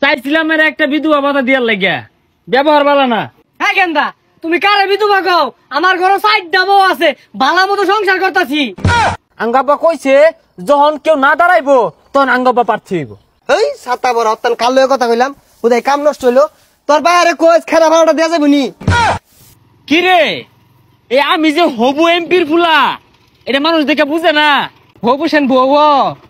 চাইছিলাম এর একটা বিধবা ভাতা দিয়ার লাগিয়া, ব্যবহার ভালো না। হ্যাঁ গেন্দা, তুমি কারে বিধবা কও? আমার ঘরে সাইড ডাবো আছে, ভালো মতো সংসার করতাছি। আঙ্গাব্বা কইছে যখন কেউ না দাঁড়াইবো তখন আঙ্গাব্বা প্রার্থী হইব। এই ছাতা বড় অত্যান কাল লয়ে কথা কইলাম, উদয় কাম নষ্ট হইলো। তোর বাইরে কইস খেলা ভাড়াটা দেয়া যাবে নি? কি রে, এ আমি যে হবু এমপির ফুলা, এটা মানুষ দেখে বুঝে না। হবু সেন বউ,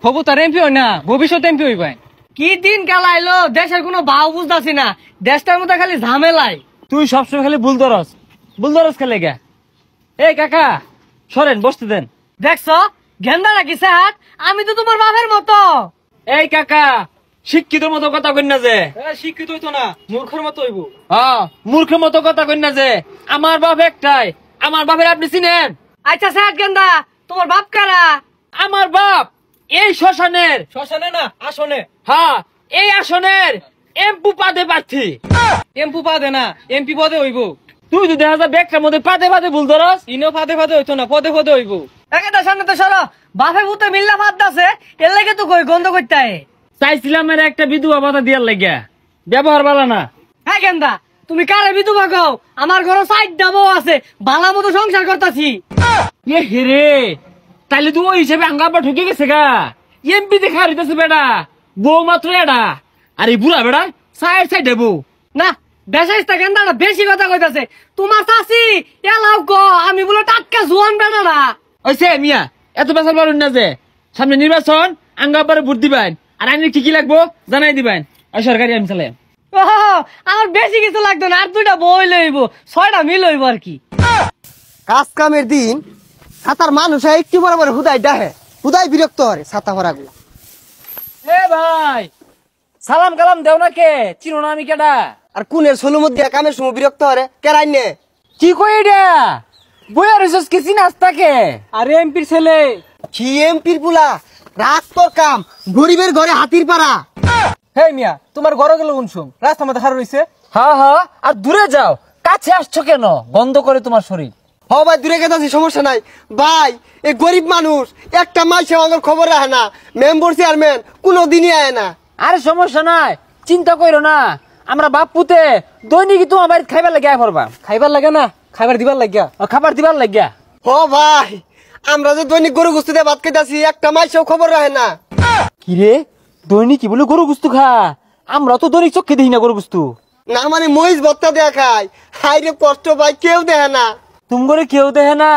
হবু তার এমপি হয় না, ভবিষ্যৎ এমপি হইবাই। কি দিন কালাইলো, দেশের কোনো ভাও বুঝতাছি না, দেশটার মধ্যে খালি ঝামেলাই। তুই সবসময় খালি ভুল দরস খেলে গা। এই কাকা সরেন, বসতে দেন। দেখছ গেন্দা নাকি স্যার? আমি তো তোমার বাপের মতো। এই কাকা শিক্ষিত মতো কথা কই না যে। শিক্ষিত হইতো না, মূর্খের মতো হইব। হ্যাঁ, মূর্খের মতো কথা কই না যে। আমার বাপ একটাই, আমার বাপের আপনি চিনেন? আচ্ছা স্যার গেন্দা, তোমার বাপ কারা? আমার বাপ এই শ্মশানের, শ্মশানে না আসনে। হ্যাঁ এই আসনের এমপি পাদে প্রার্থী। এমপি পদে না, এমপি পদে হইব। তুই তো দেখা যায় ব্যাগটার মধ্যে পাদে ভুল ধরস। ইনো ফাদে ফাদে হইতো না, পদে পদে হইব। একেটা সামনে তো সরো, বাপে ভূতে মিল্লা ফাদ আছে, এর লাগে তো কই গন্ধ করতে। চাইছিলাম এর একটা বিধবা ভাতা দিয়ার লাগিয়া, ব্যবহার ভালো না। হ্যাঁ গেন্দা, তুমি কারে বিধবা কও? আমার ঘরে সাইড ডাবো আছে, ভালো মতো সংসার করতাছি। এ হেরে, তাইলে তুই ওই হিসেবে আঙ্গাব্বা ঠকে গেছে গা। এমপি দেখা হইতেছে বেটা, বউ মাত্র এটা। আর এই বুড়া বেটা সাইড দেবো না, বেশাইস্তা গেন্দাটা বেশি কথা কইতাছে। তোমার চাচি এলাও ক, আমি বলে টাটকা জোয়ান বেটারা। ওইসে মিয়া এত বেসার পারুন না যে। সামনে নির্বাচন, আঙ্গাব্বারে ভোট দিবেন, আর আইনের কি কি লাগবো জানাই দিবেন। ওই সরকারি আমি চালাই। আমার বেশি কিছু লাগতো না, আর দুইটা বই লইব, 6টা মিল হইব আর কি। কাজ কামের দিন ছাতার মানুষ একটু বরাবর হুদাই ডাহে, হুদাই বিরক্ত হরে ছাতা ভরাগুলা। এ ভাই সালাম কালাম দেও না কে, চিনো না আমি কেডা? আর কুনের সোলো মধ্যে কামের সময় বিরক্ত হরে কেরাই নে। কি কই এটা বইয়া রইছস কি চিনাস তাকে? আরে এমপির ছেলে। কি এমপির পুলা, রাগ তোর কাম, গরিবের ঘরে হাতির পাড়া। হে মিয়া, তোমার ঘরে গেল শুন, রাস্তা মধ্যে হার রইছে। হ্যাঁ হ্যাঁ, আর দূরে যাও, কাছে আসছো কেন? বন্ধ করে তোমার শরীর। হ ভাই দূরে গেছি, সমস্যা নাই ভাই। এই গরিব মানুষ একটা মাইসে আমার খবর রাখে না, মেম্বার চেয়ারম্যান কোনো দিনই আয় না। আরে সমস্যা নাই, চিন্তা করো না। আমরা বাপ পুতে দৈনিক তোমার বাড়িতে খাইবার লাগিয়া পড়বা। খাইবার লাগে না, খাইবার দিবার লাগিয়া। খাবার দিবার লাগিয়া। হ ভাই, আমরা যে দৈনিক গরু গুস্তি দিয়ে ভাত খাইতাছি, একটা মাইসেও খবর রাখে না। কি রে, দৈনিক কি বলে গরু গুস্তু খা? আমরা তো দৈনিক চোখে দেখি না গরু গুস্তু। না মানে মহিষ ভত্তা দেয়া খায়, হাই রে কষ্ট ভাই, কেউ দেখে না। তুমি করে কেউ দেখে না?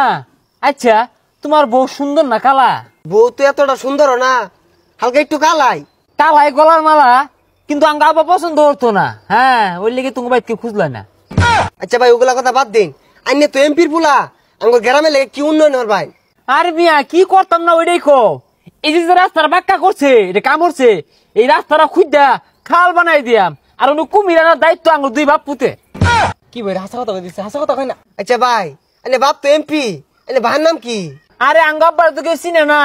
আচ্ছা তোমার বউ সুন্দর না কালা? বউ তো এতটা সুন্দর না, হালকা একটু কালাই। কালাই গলার মালা, কিন্তু আঙ্গা আবার পছন্দ করতো না। হ্যাঁ, ওই লেগে তুমি বাইক খুঁজলাই না। আচ্ছা ভাই ওগুলা কথা বাদ দিন, আইনে তো এমপির পুলা, আমার গ্রামে লেগে কি উন্নয়ন হর ভাই? আরে মিয়া কি করতাম না ওইটাই কো। এই যে রাস্তাটা বাক্কা করছে, এটা কাম করছে, এই রাস্তাটা খুঁজা খাল বানাই দিয়াম। আর অন্য কুমির আনার দায়িত্ব আঙ্গুর দুই বাপ পুতে। কি ভাই হাসা কথা কইছে, হাসা কথা কই না। আচ্ছা ভাই, আইনে বাপ তো এমপি, আইনে ভাইয়ের নাম কি? আরে আঙ্গাব্বার তো কেউ চিনে না।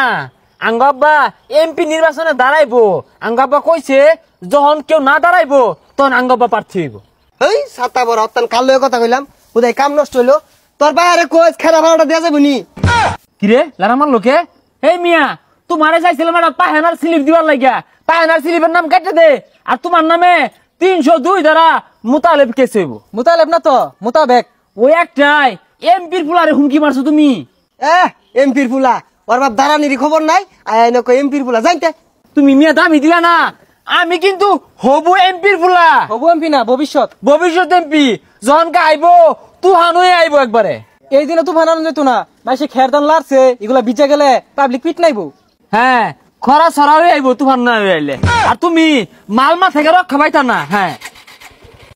আঙ্গাব্বা এমপি নির্বাচনে দাঁড়াইবো। আঙ্গাব্বা কইছে যখন কেউ না দাঁড়াইবো তখন আঙ্গাব্বা প্রার্থী হইব। এই ছাতা বড় অত্যান কাল লয়ে কথা কইলাম, উদয় কাম নষ্ট হইলো। তোর বাইরে কইস খেলা ভাড়াটা দেয়া যাবে নি? কিরে লারা মার লোকে? এই মিয়া তোমারে চাইছিলাম একটা পাহেনার স্লিপ দিবার লাগিয়া, পাহেনার স্লিপের নাম কেটে দে। আর তোমার নামে 302 দ্বারা মুতালেব কেস হইব। মুতালেব না তো, মুতাবেক। ওই একটাই এমপির ফুলারে হুমকি মারছো তুমি। এমপির পুলা, ওর বাপ দাঁড়ানির খবর নাই, আইনে কই এমপির পুলা জানতে। তুমি মিয়া দামি দিলা না। আমি কিন্তু হবু এমপির ফুলা। হবু এমপি না, ভবিষ্যৎ। ভবিষ্যৎ এমপি যখনকে আইব তুহান হয়ে আইব একবারে। এই দিনে তো বানানো যেত না, মাইসে খের দান লারছে, এগুলা বিচে গেলে পাবলিক পিট নাইবো। হ্যাঁ, খরা ছড়া হয়ে আইব তুফান না হয়ে আইলে। আর তুমি মালমা থেকে রক্ষা পাইতা না। হ্যাঁ।